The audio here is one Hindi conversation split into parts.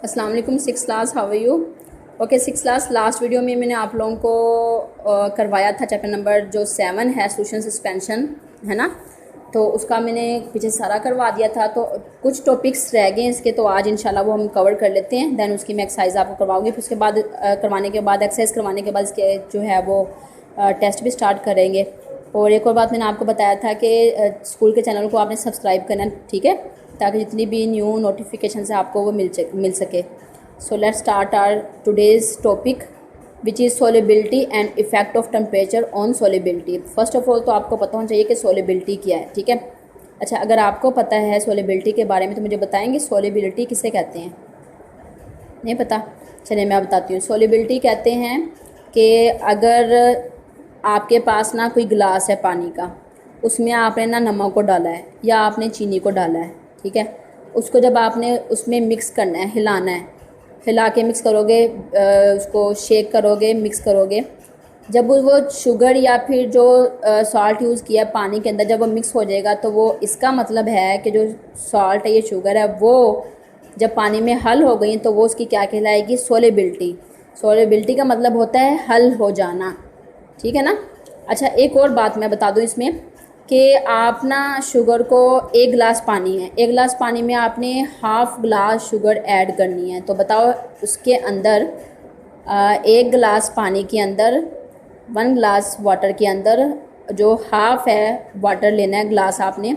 अस्सलाम वालेकुम six class, how are you? Okay six class, last video में मैंने आप लोगों को करवाया था चैप्टर नंबर जो 7 है, सोल्यूशन सस्पेंशन, है ना। तो उसका मैंने पीछे सारा करवा दिया था, तो कुछ टॉपिक्स रह गए इसके, तो आज इंशाल्लाह वो हम कवर कर लेते हैं। दैन उसकी मैं एक्सरसाइज आपको करवाऊंगी, फिर उसके बाद करवाने के बाद एक्सरसाइज करवाने के बाद इसके जो है वो टेस्ट भी स्टार्ट करेंगे। और एक और बात मैंने आपको बताया था कि स्कूल के चैनल को आपने सब्सक्राइब करना, ठीक है, ताकि जितनी भी न्यू नोटिफिकेशन है आपको वो मिल सके। So let's start our today's topic which is solubility and effect of temperature on solubility. First of all तो आपको पता होना चाहिए कि सोलिबिलिटी क्या है, ठीक है। अच्छा, अगर आपको पता है सोलिबिलिटी के बारे में तो मुझे बताएंगे सोलिबिलिटी किसे कहते हैं? नहीं पता? चलिए मैं बताती हूँ। सोलिबिलिटी कहते हैं कि अगर आपके पास ना कोई गिलास है पानी का, उसमें आपने ना नमक को डाला है या आपने चीनी को डाला है, ठीक है। उसको जब आपने उसमें मिक्स करना है, हिलाना है, हिला के मिक्स करोगे, उसको शेक करोगे, मिक्स करोगे। जब वो शुगर या फिर जो सॉल्ट यूज़ किया पानी के अंदर जब वो मिक्स हो जाएगा, तो वो इसका मतलब है कि जो सॉल्ट है, ये शुगर है, वो जब पानी में हल हो गई तो वो उसकी क्या कहलाएगी? सोलिबिलिटी। सोलिबिलिटी का मतलब होता है हल हो जाना, ठीक है ना। अच्छा, एक और बात मैं बता दूं इसमें कि आप ना शुगर को, एक गिलास पानी है, एक गिलास पानी में आपने हाफ़ गिलास शुगर ऐड करनी है, तो बताओ उसके अंदर एक गिलास पानी के अंदर 1 गिलास वाटर के अंदर जो हाफ़ है वाटर लेना है गिलास आपने,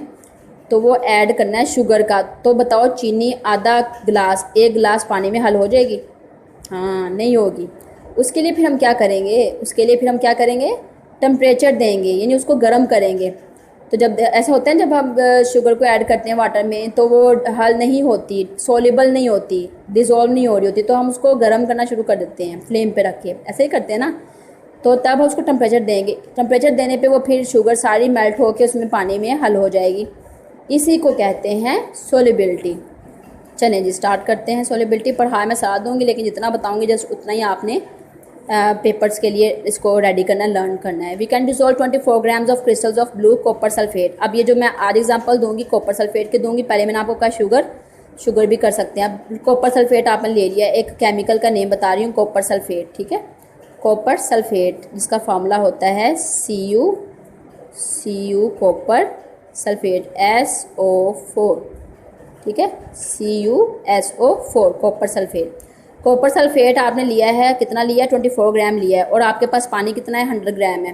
तो वो ऐड करना है शुगर का। तो बताओ चीनी आधा गिलास एक गिलास पानी में हल हो जाएगी? हाँ, नहीं होगी। उसके लिए फिर हम क्या करेंगे? टेम्परेचर देंगे, यानी उसको गर्म करेंगे। तो जब ऐसा होता है, जब हम शुगर को ऐड करते हैं वाटर में, तो वो हल नहीं होती, सोलिबल नहीं होती, डिज़ोल्व नहीं हो रही होती, तो हम उसको गर्म करना शुरू कर देते हैं फ्लेम पे रख के, ऐसे ही करते हैं ना। तो तब हम उसको टेम्परेचर देंगे, टेम्परेचर देने पे वो फिर शुगर सारी मेल्ट होकर उसमें पानी में हल हो जाएगी। इसी को कहते हैं सोलिबिलिटी। चलें जी, स्टार्ट करते हैं। सोलिबिलिटी पढ़ाया मैं सारा दूंगी, लेकिन जितना बताऊंगी जस्ट उतना ही आपने पेपर्स के लिए इसको रेडी करना, लर्न करना है। We can dissolve 24 grams of crystals of blue copper sulphate. अब ये जो मैं आज एग्जांपल दूंगी कॉपर सल्फेट के दूंगी, पहले मैंने आपको कहा शुगर भी कर सकते हैं। अब कॉपर सल्फेट आपने ले लिया, एक केमिकल का नेम बता रही हूँ, कॉपर सल्फेट, ठीक है। कॉपर सल्फेट जिसका फार्मूला होता है सी यू कॉपर सल्फेट SO4, ठीक है, CuSO4 copper sulphate. Copper sulphate आपने लिया है, कितना लिया? 24 ग्राम लिया है, और आपके पास पानी कितना है? 100 ग्राम है।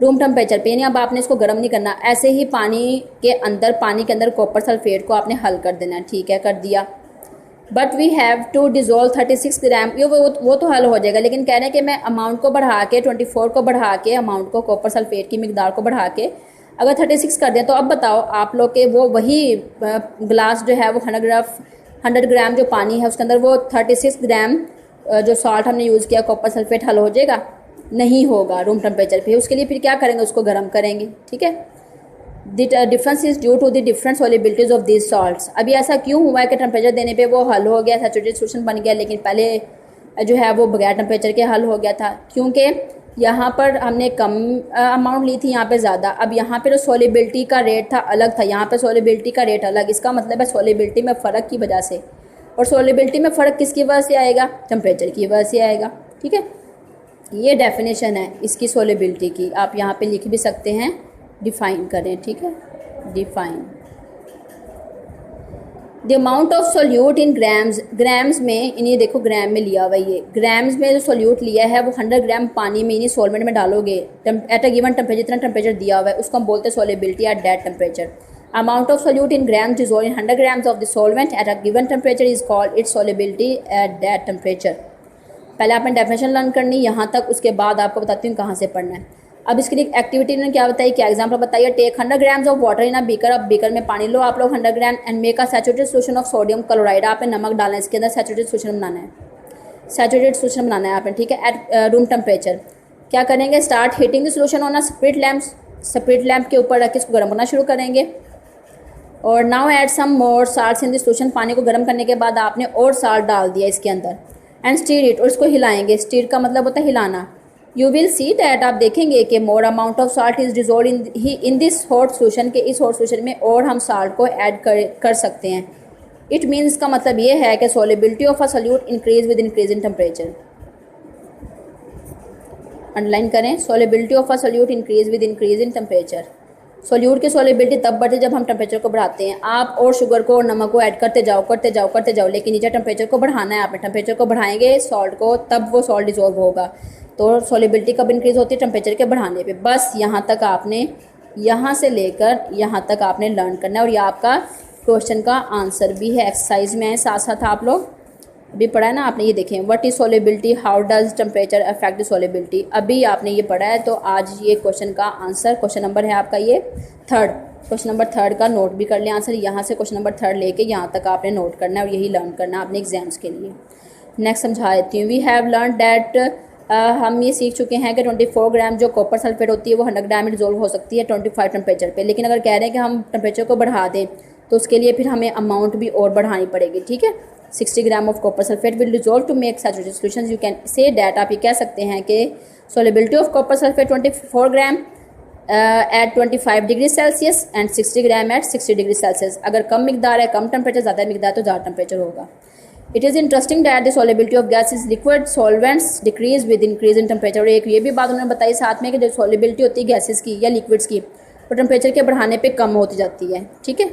रूम टेम्परेचर पे, यानी अब आपने इसको गर्म नहीं करना, ऐसे ही पानी के अंदर कॉपर सल्फेट को आपने हल कर देना, ठीक है, कर दिया। But we have to dissolve 36 gram, ये वो तो हल हो जाएगा, लेकिन कह रहे हैं कि मैं अमाउंट को बढ़ा के 24 को बढ़ा के, अमाउंट को, कॉपर सल्फेट की मिकदार को बढ़ा के अगर 36 कर दें, तो अब बताओ आप लोग के वो वही गिलास जो है वो 100 ग्राम जो पानी है उसके अंदर वो 36 ग्राम जो सॉल्ट हमने यूज़ किया कॉपर सल्फेट हल हो जाएगा? नहीं होगा रूम टेम्परेचर पे। उसके लिए फिर क्या करेंगे? उसको गर्म करेंगे, ठीक है। The difference is due to the different solubilities of this salts. अभी ऐसा क्यों हुआ है कि टेम्परेचर देने पे वो हल हो गया, सैचुरेटेड सॉल्यूशन बन गया, लेकिन पहले जो है वो बगैर टेम्परेचर के हल हो गया था? क्योंकि यहाँ पर हमने कम अमाउंट ली थी, यहाँ पे ज़्यादा। अब यहाँ पे जो सोलिबिलिटी का रेट था अलग था, यहाँ पे सोलिबिलिटी का रेट अलग। इसका मतलब है सोलिबिलिटी में फ़र्क की वजह से, और सोलिबिलिटी में फ़र्क किसकी वजह से आएगा? टेम्परेचर की वजह से आएगा, ठीक है। ये डेफिनेशन है इसकी सोलिबिलिटी की, आप यहाँ पे लिख भी सकते हैं, डिफ़ाइन करें, ठीक है, define. The amount of solute in grams में, इन्हें देखो ग्राम में लिया हुआ, ये ग्राम्स में जो सोल्यूट लिया है वो 100 ग्राम पानी में, इन्हें सॉल्वेंट में डालोगे एट अ गिवन टेम्परेचर, जितना टेम्परेचर दिया हुआ है उसको हम बोलते हैं solubility at that temperature. Amount of solute in grams dissolve in 100 grams of the solvent at a given temperature is called its solubility at that temperature. पहले आपने डेफिनेशन लर्न करनी यहाँ तक, उसके बाद आपको बताती हूँ कहाँ से पढ़ना है। अब इसके लिए एक्टिविटी ने क्या बताई, क्या एग्जाम्पल बताइए। Take 100 grams of water in a beaker. अब बीकर में पानी लो आप लोग 100 gram, and make a saturated solution of sodium chloride. आपने नमक डालना है इसके अंदर, सैचुरेटेड सोल्यूशन बनाना है, सैचुरेटेड सोल्यूशन बनाना है आपने, ठीक है, एट रूम टेम्परेचर। क्या करेंगे? Start heating the solution on a spirit lamp. Spirit lamp के ऊपर रख के इसको गर्म करना शुरू करेंगे। और now add some more salts in the solution. पानी को गर्म करने के बाद आपने और साल्ट डाल दिया इसके अंदर, एंड स्टीर इट, और इसको हिलाएंगे। स्टीर का मतलब होता है हिलाना। यू विल सी दैट, आप देखेंगे कि more amount of salt is dissolve in this hot solution, के इस हॉट सोल्यूशन में और हम साल्ट को ऐड कर सकते हैं। इट मीन्स का मतलब ये है कि solubility of a solute increase with increase in temperature. Underline करें, solubility of a solute increase with increase in temperature. Solute की सोलिबिलिटी तब बढ़ती है जब हम टेम्परेचर को बढ़ाते हैं। आप और शुगर को और नमक को ऐड करते जाओ, लेकिन नीचे टेम्परेचर को बढ़ाना है आपने। टेम्परेचर को बढ़ाएंगे सॉल्ट को, तब वो सॉल्ट डिजोल्व होगा। तो सोलिबिलिटी कब इंक्रीज होती है? टेम्परेचर के बढ़ाने पे। बस यहाँ तक आपने, यहाँ से लेकर यहाँ तक आपने लर्न करना है। और ये आपका क्वेश्चन का आंसर भी है, एक्सरसाइज में है साथ साथ। आप लोग अभी पढ़ा है ना आपने, ये देखें, what is solubility, how does temperature affect solubility, अभी आपने ये पढ़ा है। तो आज ये क्वेश्चन का आंसर, क्वेश्चन नंबर है आपका ये 3rd, क्वेश्चन नंबर 3rd का नोट भी कर लें आंसर। यहाँ से क्वेश्चन नंबर 3rd लेके यहाँ तक आपने नोट करना है और यही लर्न करना है आपने एग्जाम्स के लिए। नेक्स्ट समझा देती हूँ। वी हैव लर्न डैट, हम ये सीख चुके हैं कि 24 ग्राम जो कॉपर सल्फेट होती है वो 100 ग्राम में डिजोल्व हो सकती है 25 टेम्परेचर पे। लेकिन अगर कह रहे हैं कि हम टेम्परेचर को बढ़ा दें तो उसके लिए फिर हमें अमाउंट भी और बढ़ानी पड़ेगी, ठीक है। 60 gram of copper sulphate will dissolve to make saturated solutions. You can say that, आप ये कह सकते हैं कि solubility of copper sulphate 24 gram at 25 degree Celsius and 60 gram at 60 degree Celsius. अगर कम मिकदार है कम टेम्परेचर, ज़्यादा मिकदार तो ज़्यादा टेम्परेचर होगा। It is interesting that the solubility of gases liquid solvents decrease with increase in temperature. और एक ये भी बात उन्होंने बताई साथ में कि जो सोलिबिलिटी होती है गैसेज की या लिक्विड्स की, वो टेम्परेचर के बढ़ाने पे कम होती जाती है, ठीक है।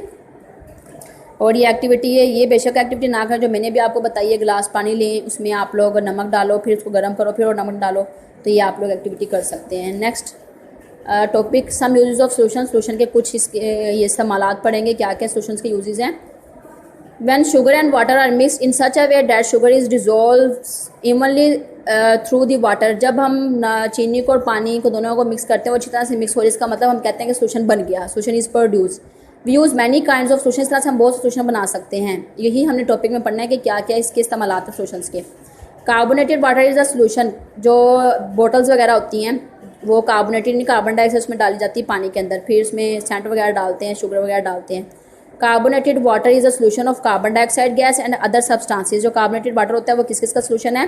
और ये एक्टिविटी है, ये बेशक एक्टिविटी ना करें जो मैंने भी आपको बताई है। गिलास पानी लें, उसमें आप लोग नमक डालो, फिर उसको गर्म करो, फिर और नमक डालो, तो ये आप लोग एक्टिविटी कर सकते हैं। Next topic, some uses of solution के कुछ ये इस्तेमालात पढ़ेंगे, क्या क्या सोल्यूशन के यूजेस हैं। When sugar and water are mixed in such a way that sugar is dissolved evenly through the water, जब हम चीनी को और पानी को दोनों को मिक्स करते हैं वो अच्छी तरह से मिक्स हो, इसका मतलब हम कहते हैं कि सोल्यूशन बन गया, solution is produce. We use many kinds of solution, इस तरह से हम बहुत सोल्यूशन बना सकते हैं। यही हमने टॉपिक में पढ़ना है कि क्या क्या इसके इस्तेमालात हैं सोल्यूशंस के। Carbonated water is a solution, जो बोटल्स वगैरह होती हैं वो कार्बोनेटेड, कार्बन डाइऑक्साइड उसमें डाली जाती है पानी के अंदर, फिर उसमें सेंट वगैरह डालते हैं, शुगर वगैरह डालते हैं। Carbonated water is a solution of carbon dioxide gas and other substances. जो कार्बोनेटेड वाटर होता है वो किस किस का सोल्यूशन है?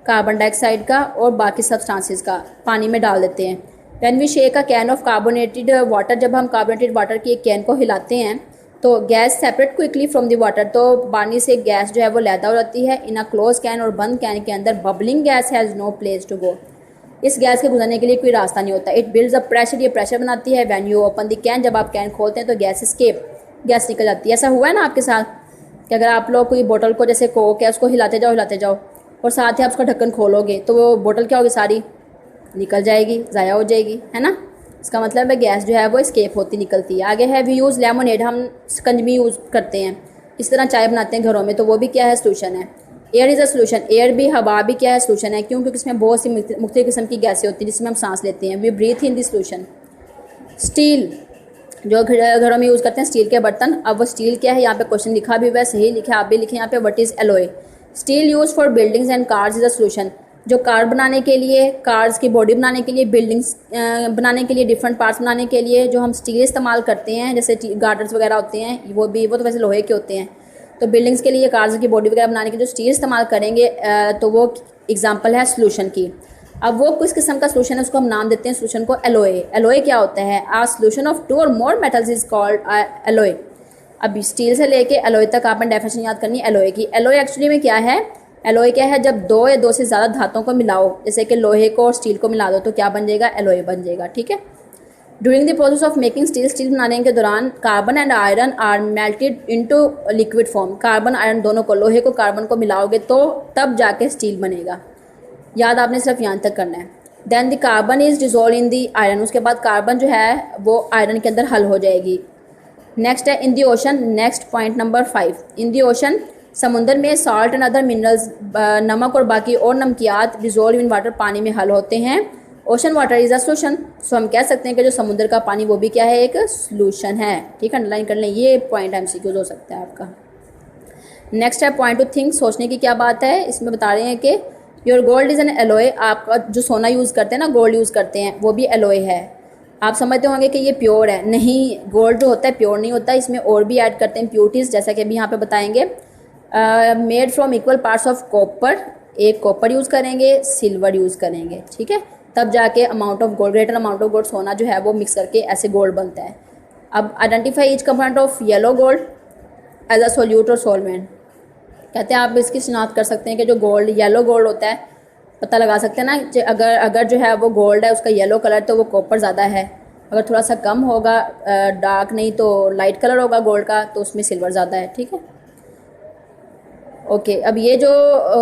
कार्बन डाइऑक्साइड का और बाकी सब्सटेंसेस का, पानी में डाल देते हैं। When we shake a can of carbonated water, जब हम कार्बोनेटेड वाटर की एक कैन को हिलाते हैं तो gas separate quickly from the water, तो पानी से गैस जो है वो लैदा हो जाती है। इन अ क्लोज कैन, और बंद कैन के अंदर bubbling gas has no place to go, इस गैस के गुजरने के लिए कोई रास्ता नहीं होता। इट बिल्ड्स अ प्रेशर, ये प्रेशर बनाती है। When you open the can, जब आप कैन खोलते हैं तो गैस एस्केप, गैस निकल जाती है। ऐसा हुआ है ना आपके साथ कि अगर आप लोग कोई बोतल को, जैसे कोक है, उसको हिलाते जाओ और साथ ही आप उसका ढक्कन खोलोगे तो वो बोतल क्या होगी, सारी निकल जाएगी, ज़ाया हो जाएगी, है ना। इसका मतलब है गैस जो है वो एस्केप होती निकलती है। आगे है वी यूज़ लेमोनेड, हम शिकंजवी यूज़ करते हैं, इस तरह चाय बनाते हैं घरों में, तो वो भी क्या है, सोल्यूशन है। Air is a solution, air भी, हवा भी क्या है, सोल्यूशन है। क्यों? क्योंकि इसमें बहुत सी मुख्तलिफ किस्म की गैसें होती हैं जिसमें हम सांस लेते हैं। We breathe in the solution. Steel, जो घरों में यूज़ करते हैं स्टील के बर्तन। अब वो स्टील क्या है, यहाँ पे क्वेश्चन लिखा भी हुआ है, सही लिखा, आप भी लिखें यहाँ पे, what is alloy. Steel use for buildings and cars is a solution, जो कार बनाने के लिए, कार्स की बॉडी बनाने के लिए, बिल्डिंग्स बनाने के लिए, डिफरेंट पार्ट्स बनाने के लिए जो हम स्टील इस्तेमाल करते हैं, जैसे गार्डर्स वगैरह होते हैं, वो तो वैसे लोहे के होते हैं। तो बिल्डिंग्स के लिए, कार्स की बॉडी वगैरह बनाने के जो स्टील इस्तेमाल करेंगे, तो वो एग्जाम्पल है सोल्यूशन की। अब वो किस किस्म का सोल्यूशन है, उसको हम नाम देते हैं सोल्यूशन को एलॉय। एलॉय क्या होता है? आ सोल्यूशन ऑफ 2 और मोर मेटल्स इज कॉल्ड एलॉय। अब स्टील से लेके एलॉय तक आपने डेफिनेशन याद करनी है एलॉय की। एलॉय एक्चुअली में क्या है? एलॉय क्या है? जब 2 या 2 से ज़्यादा धातुओं को मिलाओ, जैसे कि लोहे को और स्टील को मिला दो, तो क्या बन जाएगा? एलॉय बन जाएगा, ठीक है। During the process of making steel बनाने के दौरान carbon and iron are melted into liquid form. Carbon iron दोनों को, लोहे को कार्बन को मिलाओगे तो तब जाके स्टील बनेगा। याद आपने सिर्फ यहाँ तक करना है। Then the carbon is dissolve in the iron, उसके बाद कार्बन जो है वो आयरन के अंदर हल हो जाएगी। नेक्स्ट है in the ocean, next point number 5, in the ocean, समुद्र में सॉल्ट एंड अदर मिनरल्स, नमक और बाकी और नमकियात डिजोल्व इन वाटर, पानी में हल होते हैं। Ocean water is a solution, so हम कह सकते हैं कि जो समुद्र का पानी वो भी क्या है, एक सोल्यूशन है, ठीक है। अंडरलाइन कर लें, ये पॉइंट MCQ हो सकता है आपका। नेक्स्ट है पॉइंट टू थिंक, सोचने की क्या बात है। इसमें बता रहे हैं कि your gold is an alloy, आपका जो सोना यूज़ करते हैं ना, गोल्ड यूज़ करते हैं, वो भी एलॉय है। आप समझते होंगे कि ये प्योर है, नहीं, गोल्ड जो होता है प्योर नहीं होता, इसमें और भी ऐड करते हैं इम्प्योरिटीज़, जैसा कि अभी यहाँ पे बताएंगे। Made from equal parts of copper, एक कॉपर यूज़ करेंगे, सिल्वर यूज़ करेंगे, ठीक है, तब जाके amount of gold, greater amount of gold, सोना जो है वो मिक्स करके ऐसे गोल्ड बनता है। अब identify each component of yellow gold, as a solute और सॉल्वेंट। कहते हैं आप इसकी शिनाख्त कर सकते हैं कि जो गोल्ड येलो गोल्ड होता है, पता लगा सकते हैं ना, अगर जो है वो गोल्ड है उसका येलो कलर तो वो कॉपर ज़्यादा है, अगर थोड़ा सा कम होगा डार्क नहीं तो लाइट कलर होगा गोल्ड का तो उसमें सिल्वर ज़्यादा है। ठीक है, ओके। अब ये जो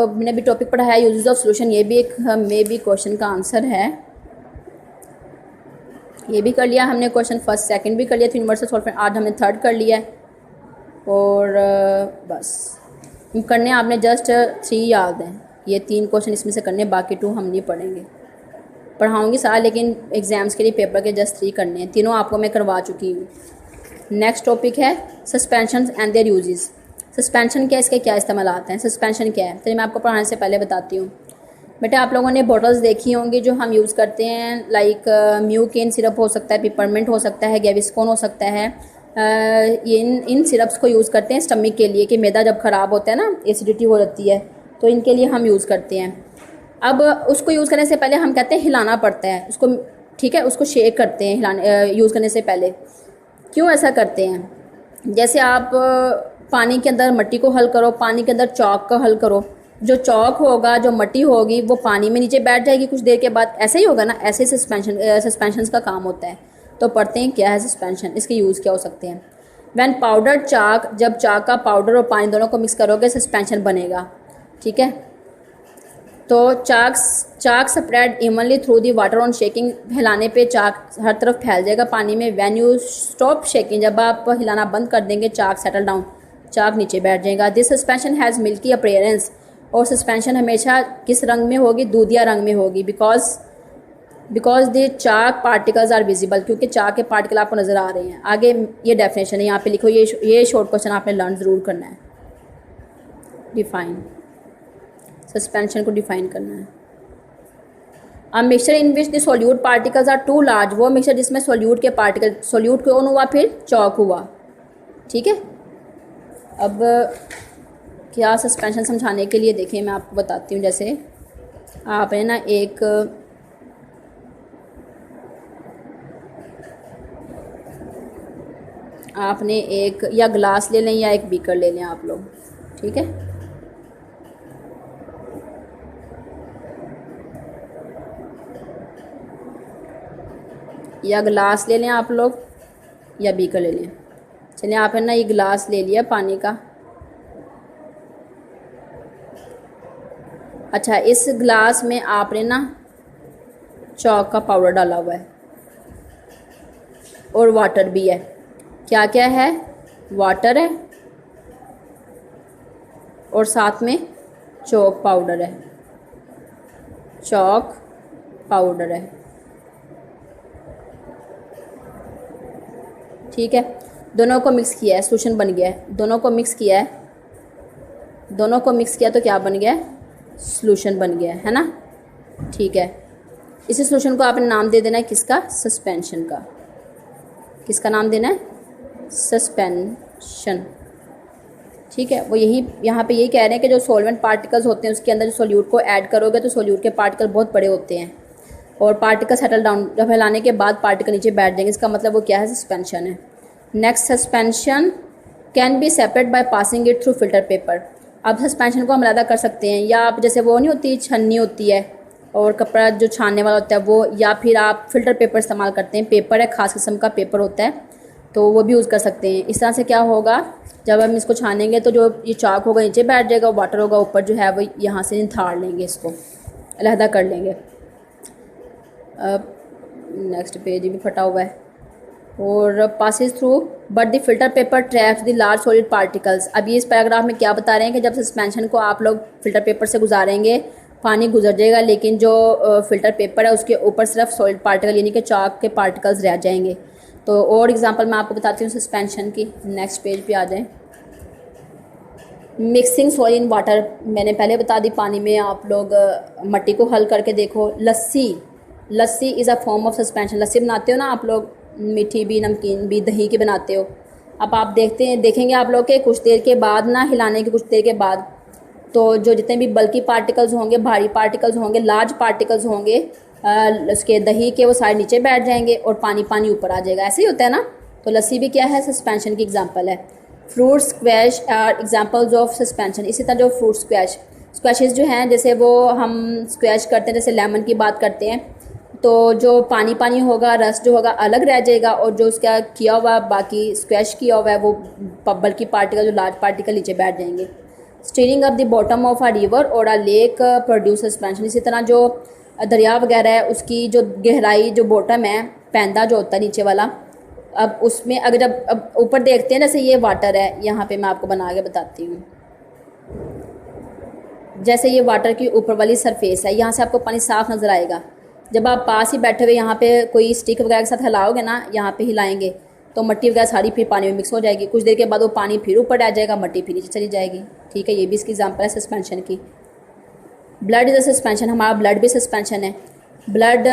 मैंने भी टॉपिक पढ़ा है यूजेस ऑफ सोल्यूशन, ये भी एक मे भी क्वेश्चन का आंसर है। ये भी कर लिया हमने क्वेश्चन, फर्स्ट सेकंड भी कर लिया था यूनिवर्सल सॉल्वेंट, आज हमने थर्ड कर लिया है। और बस करने आपने जस्ट 3 याद हैं, ये 3 क्वेश्चन इसमें से करने, बाकी 2 हम नहीं पढ़ेंगे, पढ़ाऊँगी सारा, लेकिन एग्ज़ाम्स के लिए पेपर के जस्ट 3 करने हैं, तीनों आपको मैं करवा चुकी हूँ। नेक्स्ट टॉपिक है suspension and there uses. Suspension क्या है, इसके क्या इस्तेमाल आते हैं, सस्पेंशन क्या है, चलिए मैं आपको पढ़ाने से पहले बताती हूँ। बेटा आप लोगों ने बॉटल्स देखी होंगी जो हम यूज़ करते हैं, लाइक म्यूकेन सिरप हो सकता है, पिपरमेंट हो सकता है, गैविस्कोन हो सकता है। इन सिरप्स को यूज़ करते हैं स्टमक के लिए, कि मैदा जब ख़राब होता है ना, एसिडिटी हो जाती है, तो इनके लिए हम यूज़ करते हैं। अब उसको यूज़ करने से पहले हम कहते हैं हिलाना पड़ता है उसको, ठीक है, उसको शेक करते हैं हिलाने यूज़ करने से पहले। क्यों ऐसा करते हैं, जैसे आप पानी के अंदर मट्टी को हल करो, पानी के अंदर चॉक को हल करो, जो चॉक होगा, जो मट्टी होगी वो पानी में नीचे बैठ जाएगी कुछ देर के बाद, ऐसे ही होगा ना, ऐसे सस्पेंशन का काम होता है। तो पढ़ते हैं क्या है सस्पेंशन, इसके यूज़ क्या हो सकते हैं। व्हेन पाउडर चाक, जब चाक का पाउडर और पानी दोनों को मिक्स करोगे सस्पेंशन बनेगा। ठीक है, तो chalk spread evenly through the water on shaking, हिलाने पे चाक हर तरफ फैल जाएगा पानी में। व्हेन यू स्टॉप शेकिंग, जब आप हिलाना बंद कर देंगे चाक सेटल डाउन, चाक नीचे बैठ जाएगा। This suspension has milky appearance, और सस्पेंशन हमेशा किस रंग में होगी, दूधिया रंग में होगी। Because the chalk particles are visible, क्योंकि चाक के पार्टिकल आपको नज़र आ रहे हैं। आगे ये डेफिनेशन है, यहाँ पे लिखो, ये शॉर्ट क्वेश्चन आपने लर्न ज़रूर करना है। डिफाइन, सस्पेंशन को डिफाइन करना है। अब mixture in which the solute particles are too large, वो मिक्सचर जिसमें सोल्यूट के पार्टिकल, सोल्यूट कौन हुआ, फिर चॉक हुआ। ठीक है, अब क्या सस्पेंशन समझाने के लिए देखिए मैं आपको बताती हूँ। जैसे आपने ना एक या ग्लास ले लें या एक बीकर ले लें आप लोग, ठीक है। या ग्लास ले लें आप लोग या बीकर ले लें। चलिए आपने ना ये ग्लास ले लिया पानी का। अच्छा, इस ग्लास में आपने ना चॉक का पाउडर डाला हुआ है और वाटर भी है। क्या क्या है, वाटर है और साथ में चॉक पाउडर है, चॉक पाउडर है। ठीक है, दोनों को मिक्स किया है, सोल्यूशन बन गया है। दोनों को मिक्स किया तो क्या बन गया है, सोल्यूशन बन गया है ना। ठीक है, इसी सोल्यूशन को आपने नाम दे देना है किसका, सस्पेंशन का। किसका नाम देना है, सस्पेंशन। ठीक है, वो यहाँ पे यही कह रहे हैं कि जो सॉल्वेंट पार्टिकल्स होते हैं उसके अंदर जो सोल्यूट को ऐड करोगे तो सोल्यूट के पार्टिकल बहुत बड़े होते हैं और पार्टिकल सेटल डाउन, जब हिलाने के बाद पार्टिकल नीचे बैठ जाएंगे, इसका मतलब वो क्या है, सस्पेंशन है। Next, suspension can be separate by passing it through filter paper. अब सस्पेंशन को हम अलग कर सकते हैं, या आप जैसे वो नहीं होती छन्नी होती है और कपड़ा जो छानने वाला होता है वो, या फिर आप फिल्टर पेपर इस्तेमाल करते हैं, पेपर है ख़ास किस्म का पेपर होता है तो वो भी यूज़ कर सकते हैं। इस तरह से क्या होगा, जब हम इसको छानेंगे तो जो ये चाक होगा नीचे बैठ जाएगा, वाटर होगा ऊपर जो है वो यहाँ से निथाड़ लेंगे, इसको अलहदा कर लेंगे। अब नेक्स्ट पेज भी फटा हुआ है। और passes through but the filter paper traps the large solid particles. अब ये इस पैराग्राफ में क्या बता रहे हैं कि जब सस्पेंशन को आप लोग फिल्टर पेपर से गुजारेंगे पानी गुजर जाएगा, लेकिन जो फिल्टर पेपर है उसके ऊपर सिर्फ सॉलिड पार्टिकल यानी कि चाक के पार्टिकल्स रह जाएंगे। तो और एग्जांपल मैं आपको बताती हूँ सस्पेंशन की। नेक्स्ट पेज पे आ जाएं। मिक्सिंग सॉइल इन वाटर, मैंने पहले बता दी, पानी में आप लोग मट्टी को हल करके देखो। Lassi is a form of suspension. Lassi बनाते हो ना आप लोग, मीठी भी नमकीन भी दही की बनाते हो। अब आप देखेंगे आप लोग के कुछ देर के बाद ना, हिलाने के कुछ देर के बाद, तो जो जितने भी बल्की पार्टिकल्स होंगे, भारी पार्टिकल्स होंगे, लार्ज पार्टिकल्स होंगे उसके दही के, वो साइड नीचे बैठ जाएंगे और पानी ऊपर आ जाएगा। ऐसे ही होता है ना। तो लस्सी भी क्या है, सस्पेंशन की एग्जांपल है। Fruit squash are examples of suspension. इसी तरह जो फ्रूट स्क्वैशेस जो हैं, जैसे वो हम स्क्वैश करते हैं, जैसे लेमन की बात करते हैं, तो जो पानी पानी होगा, रस जो होगा अलग रह जाएगा, और जो उसका किया हुआ बाकी स्क्वैश किया हुआ है वो बल्कि पार्टिकल, जो लार्ज पार्टिकल नीचे बैठ जाएंगे। Steering up the bottom of a river और अ लेक प्रोड्यूस सस्पेंशन। इसी तरह जो दरिया वगैरह है उसकी जो गहराई, जो बॉटम है, पैंदा जो होता है नीचे वाला, अब उसमें अगर जब अब ऊपर देखते हैं, जैसे ये वाटर है, यहाँ पे मैं आपको बना के बताती हूँ। जैसे ये वाटर की ऊपर वाली सरफेस है, यहाँ से आपको पानी साफ़ नज़र आएगा। जब आप पास ही बैठे हुए यहाँ पे कोई स्टिक वगैरह के साथ हिलाओगे ना, यहाँ पे हिलाएंगे तो मिट्टी वगैरह सारी फिर पानी में मिक्स हो जाएगी। कुछ देर के बाद वो पानी फिर ऊपर आ जाएगा, मिट्टी फिर नीचे चली जाएगी। ठीक है, ये भी इसकी एग्जांपल है सस्पेंशन की। Blood is a suspension. हमारा ब्लड भी सस्पेंशन है। ब्लड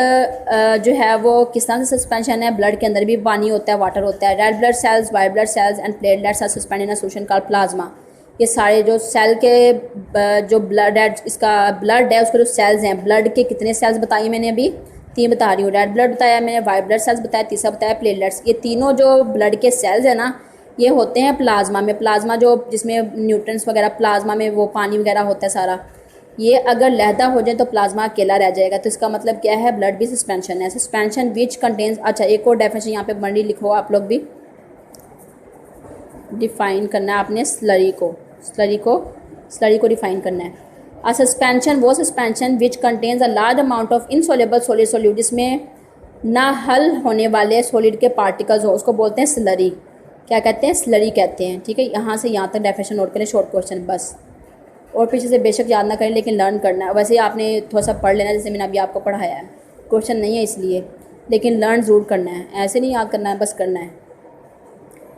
जो है वो किस तरह से सस्पेंशन है? ब्लड के अंदर भी पानी होता है, वाटर होता है। Red blood cells, white blood cells and platelets are suspended in a solution called plasma. ये सारे जो सेल के जो ब्लड है, इसका ब्लड है, उसके जो सेल्स हैं, ब्लड के कितने सेल्स बताइए मैंने अभी? 3 बता रही हूँ। रेड ब्लड बताया मैंने, वाइट ब्लड सेल्स बताया, तीसरा बताया प्लेटलेट्स। ये तीनों जो ब्लड के सेल्स हैं ना, ये होते हैं प्लाज्मा में। प्लाज्मा जो जिसमें न्यूट्रिएंट्स वगैरह, प्लाज्मा में वो पानी वगैरह होता है सारा, ये अगर लहदा हो जाए तो प्लाज्मा अकेला रह जाएगा। तो इसका मतलब क्या है? ब्लड भी सस्पेंशन है। सस्पेंशन विच कंटेन्स, अच्छा एक और डेफिनेशन यहाँ पे बड़ी लिखो आप लोग भी, डिफाइन करना है आपने स्लरी को डिफाइन करना है। अ सस्पेंशन वो suspension which contains a large amount of insoluble solid solute, जिसमें ना हल होने वाले सॉलिड के पार्टिकल्स हो, उसको बोलते हैं स्लरी। क्या कहते हैं? स्लरी कहते हैं। ठीक है, यहाँ से यहाँ तक डेफिनेशन नोट करें, शॉर्ट क्वेश्चन बस, और पीछे से बेशक याद ना करें, लेकिन लर्न करना है। वैसे ही आपने थोड़ा सा पढ़ लेना, जैसे मैंने अभी आपको पढ़ाया है, क्वेश्चन नहीं है इसलिए, लेकिन लर्न ज़रूर करना है। ऐसे नहीं याद करना है, बस करना है।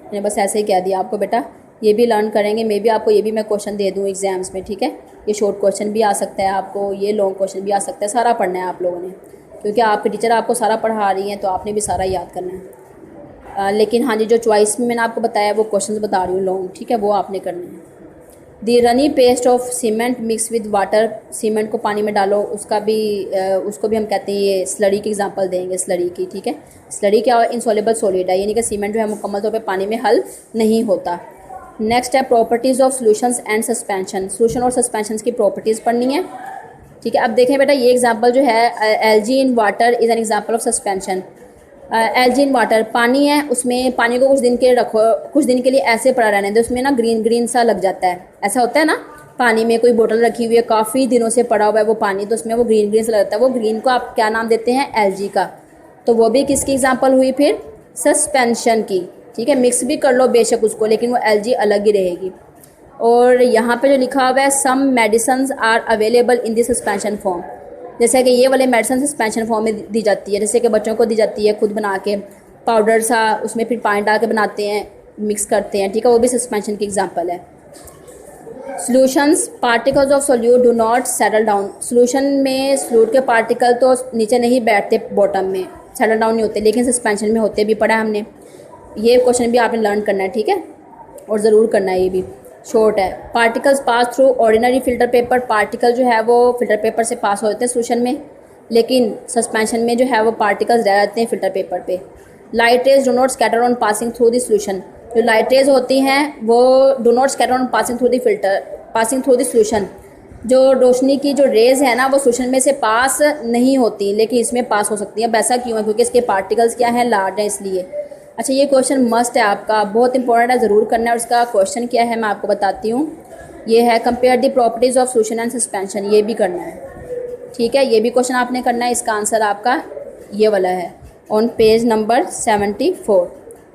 मैंने बस ऐसे ही कह दिया आपको, बेटा ये भी लर्न करेंगे। मे बी आपको ये भी मैं क्वेश्चन दे दूँ एग्जाम्स में। ठीक है, ये शॉर्ट क्वेश्चन भी आ सकता है आपको, ये लॉन्ग क्वेश्चन भी आ सकता है। सारा पढ़ना है आप लोगों ने, क्योंकि आपके टीचर आपको सारा पढ़ा रही हैं, तो आपने भी सारा याद करना है। लेकिन हाँ जी, जो चॉइस में मैंने आपको बताया वो क्वेश्चन बता रही हूँ लॉन्ग, ठीक है, वो आपने करने हैं। The runny paste of cement mix with water. Cement को पानी में डालो, उसको भी हम कहते हैं, ये स्लरी की एग्जांपल देंगे, स्लरी की। ठीक है, स्लरी क्या है? इनसॉल्युबल सॉलिड है, यानी कि सीमेंट जो है मुकम्मल तौर पे पानी में हल नहीं होता। नेक्स्ट है properties of solutions and suspension. Solution और सस्पेंशन की प्रॉपर्टीज़ पढ़नी है। ठीक है, अब देखें बेटा, ये एग्जांपल जो है, LG in water is an example of suspension. LG in water, पानी है, उसमें पानी को कुछ दिन के रखो, कुछ दिन के लिए ऐसे पड़ा रहने दो, उसमें ना ग्रीन सा लग जाता है। ऐसा होता है ना, पानी में कोई बोतल रखी हुई है, काफ़ी दिनों से पड़ा हुआ है वो पानी, तो उसमें वो ग्रीन सा लगता है। वो ग्रीन को आप क्या नाम देते हैं? एलजी का। तो वो भी किसकी एग्जांपल हुई फिर? सस्पेंशन की। ठीक है, मिक्स भी कर लो बेशक उसको, लेकिन वो एलजी अलग ही रहेगी। और यहाँ पे जो लिखा हुआ है, some medicines are available in this suspension form, जैसे कि ये वाले मेडिसिन सस्पेंशन फॉर्म में दी जाती है, जैसे कि बच्चों को दी जाती है खुद बना के पाउडर सा, उसमें फिर पानी डाल के बनाते हैं, मिक्स करते हैं। ठीक है, वो भी सस्पेंशन की एग्जांपल है। Solutions, particles of solute do not settle down. Solution में सोल्यूट के पार्टिकल तो नीचे नहीं बैठते, बॉटम में सेटल डाउन नहीं होते, लेकिन सस्पेंशन में होते, भी पढ़ा है हमने। ये क्वेश्चन भी आपने लर्न करना है। ठीक है, और ज़रूर करना है, ये भी शॉर्ट है। Particles pass through ordinary filter paper. Particle जो है वो फिल्टर पेपर से पास होते हैं सॉल्यूशन में, लेकिन सस्पेंशन में जो है वो पार्टिकल्स रह जाते हैं फिल्टर पेपर पे। Light rays do not scatter on passing through the solution. जो लाइट रेज होती हैं वो do not scatter on passing through the solution. जो रोशनी की जो रेज है ना, वो सॉल्यूशन में से पास नहीं होती, लेकिन इसमें पास हो सकती है। ऐसा क्यों है? क्योंकि इसके पार्टिकल्स क्या है? लार्ज है, इसलिए। अच्छा, ये क्वेश्चन मस्ट है आपका, बहुत इंपॉर्टेंट है, ज़रूर करना है। और इसका क्वेश्चन क्या है मैं आपको बताती हूँ। ये है compare the properties of solution and suspension, ये भी करना है। ठीक है, ये भी क्वेश्चन आपने करना है। इसका आंसर आपका ये वाला है, ऑन पेज नंबर 74।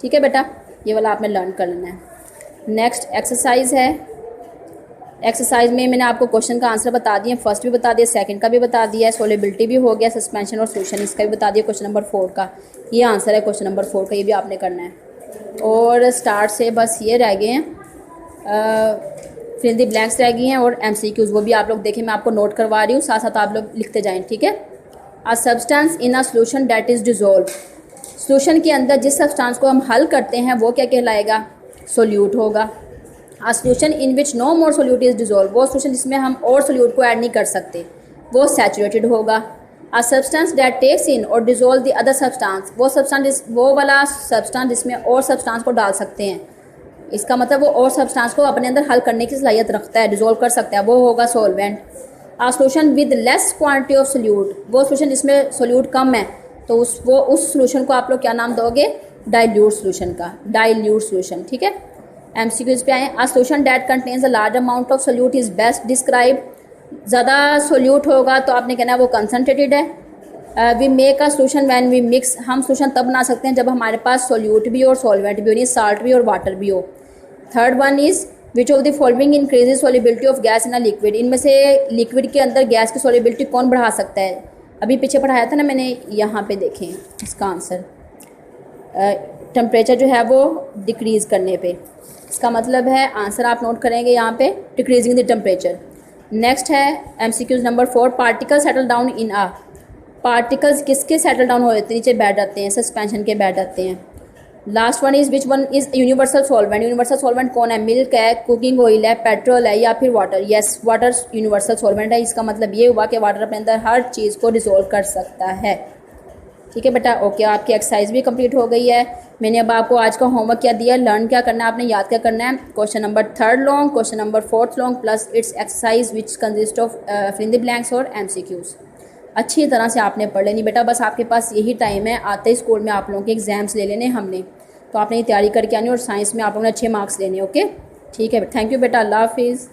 ठीक है बेटा, ये वाला आपने लर्न कर लेना है। नेक्स्ट एक्सरसाइज है। एक्सरसाइज में मैंने आपको क्वेश्चन का आंसर बता दिया, फर्स्ट भी बता दिया, सेकंड का भी बता दिया है, सोल्युबिलिटी भी हो गया, सस्पेंशन और सॉल्यूशन इसका भी बता दिया। क्वेश्चन नंबर 4 का ये आंसर है, क्वेश्चन नंबर 4 का, ये भी आपने करना है। और स्टार्ट से बस ये रह गए हैं, फिल द ब्लैंक्स रह गई हैं, और MCQs वो भी आप लोग देखें, मैं आपको नोट करवा रही हूँ, साथ साथ आप लोग लिखते जाएँ। ठीक है, a substance in a solution that is dissolve. Solution के अंदर जिस सब्सटेंस को हम हल करते हैं वो क्या कहलाएगा? सोल्यूट होगा। A solution in which no more solute is dissolve, वो सोल्यूशन जिसमें हम और सोल्यूट को ऐड नहीं कर सकते, वो सैचुरेटेड होगा। A substance that takes in और डिजोल्व द अदर सब्सटेंस, वो वाला सब्सटेंस जिसमें और सब्सटेंस को डाल सकते हैं, इसका मतलब वो और सब्सटेंस को अपने अंदर हल करने की सलाहियत रखता है, डिजोल्व कर सकता है, वो होगा solvent. A solution with less quantity of solute, वो सोल्यूशन जिसमें सोल्यूट कम है तो उस सोल्यूशन को आप लोग क्या नाम दोगे, डाइल्यूट सोल्यूशन का, डाइल्यूट सोल्यूशन। ठीक है, एमसीक्यूज पे आए। A solution that contains a large amount of solute is best describe, ज़्यादा सोल्यूट होगा तो आपने कहना है वो कंसनट्रेटेड है। We make a solution when we mix, हम सोल्यूशन तब बना सकते हैं जब हमारे पास सोल्यूट भी और सॉल्वेंट भी हो, साल्ट भी और वाटर भी हो। Third one is which of the following increases solubility of gas in a liquid, इनमें से लिक्विड के अंदर गैस की सॉलिबिलिटी कौन बढ़ा सकता है। अभी पीछे पढ़ाया था ना मैंने, यहाँ पे देखें इसका आंसर, टेम्परेचर जो है वो डिक्रीज़ करने पे, इसका मतलब है आंसर आप नोट करेंगे यहाँ पे, डिक्रीजिंग द टेम्परेचर। नेक्स्ट है MCQs number 4, particle settle down in a, particles किसके सेटल डाउन हो जाते हैं, नीचे बैठ जाते हैं, सस्पेंशन के बैठ जाते हैं। Last one is which one is universal solvent, universal solvent कौन है, मिल्क है, कुकिंग ऑयल है, पेट्रोल है या फिर water. Yes, water universal solvent है। इसका मतलब ये हुआ कि वाटर अपने अंदर हर चीज़ को डिसॉल्व कर सकता है। ठीक है बेटा, ओके, आपकी एक्सरसाइज भी कंप्लीट हो गई है। मैंने अब आपको आज का होमवर्क क्या दिया, लर्न क्या करना है, आपने याद क्या करना है, question number 3 long, question number 4 long plus its exercise which consist of fill in the blanks और एमसीक्यूज। अच्छी तरह से आपने पढ़ लेनी बेटा, बस आपके पास यही टाइम है, आते ही स्कूल में आप लोगों के एग्जाम्स ले लेने हमने, तो आपने ये तैयारी करके आनी और साइंस में आप लोगों ने अच्छे मार्क्स लेने। ओके, ठीक है, थैंक यू बेटा, अल्लाह हाफिज़।